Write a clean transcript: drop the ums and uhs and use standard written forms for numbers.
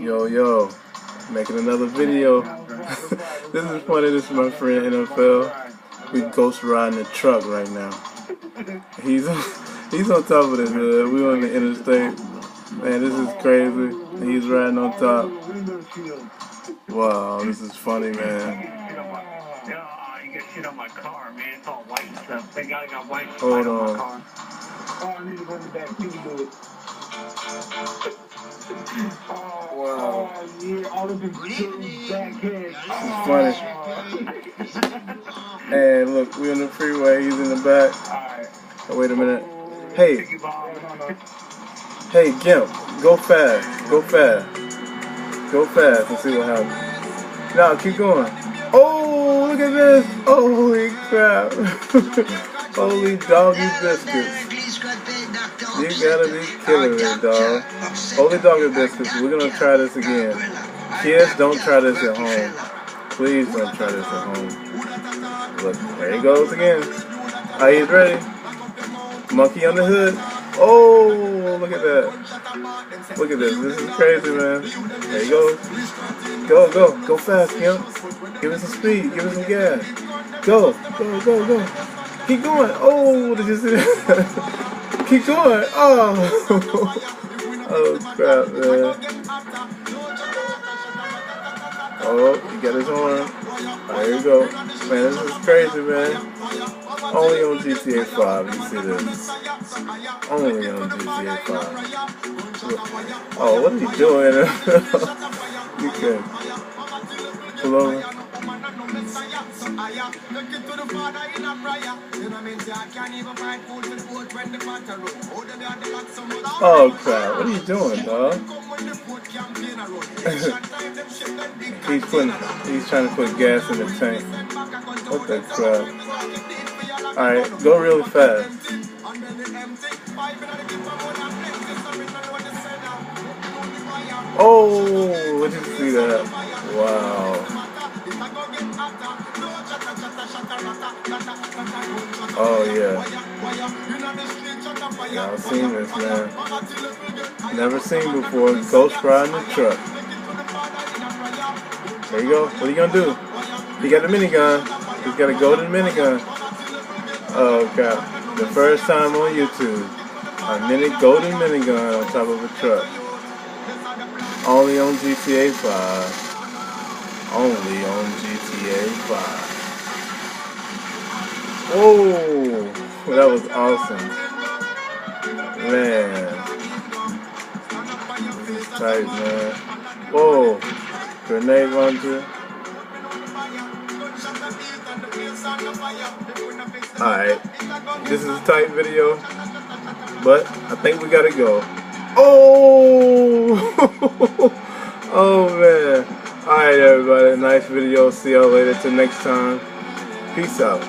Yo, yo, making another video. This is funny. This is my friend NFL. We ghost riding the truck right now. He's on top of this. We on the interstate. Man, this is crazy. He's riding on top. Wow, this is funny, man. Hold on. Wow. This is funny. And look, we're on the freeway. He's in the back. Oh, wait a minute. Hey, Gimp, go fast. Go fast. Go fast and see what happens. No, keep going. Oh, look at this. Holy crap. Holy doggy biscuits. You gotta be killing me, dog. Holy doggy biscuits. We're gonna try this again. Kids, don't try this at home. Please don't try this at home. Look, there he goes again. Are you ready? Monkey on the hood. Oh, look at that. Look at this. This is crazy, man. There you go. Go, go. Go fast, Kim. Give us some speed. Give us some gas. Go. Go, go, go. Keep going. Oh, did you see that? Keep going. Oh. Oh, crap, man. Oh, he got his horn. There you go. Man, this is crazy, man. Only on GTA 5, you see this. Only on GTA 5. Oh, what are you doing? You can pull over. Oh crap, what are you doing, dog? He's trying to put gas in the tank. What the crap? Alright, go really fast. Oh, did you see that? Wow. Oh yeah. Y'all seen this, man. Never seen before. Ghost riding the truck. There you go. What are you gonna do? He got a minigun. He's got a golden minigun. Oh crap. The first time on YouTube. A golden minigun on top of a truck. Only on GTA 5. Only on GTA 5. Oh, that was awesome. Man. This is tight, man. Whoa. Grenade launcher. Alright. This is a tight video. But I think we gotta go. Oh! Oh man. Alright everybody. Nice video. See y'all later. Till next time. Peace out.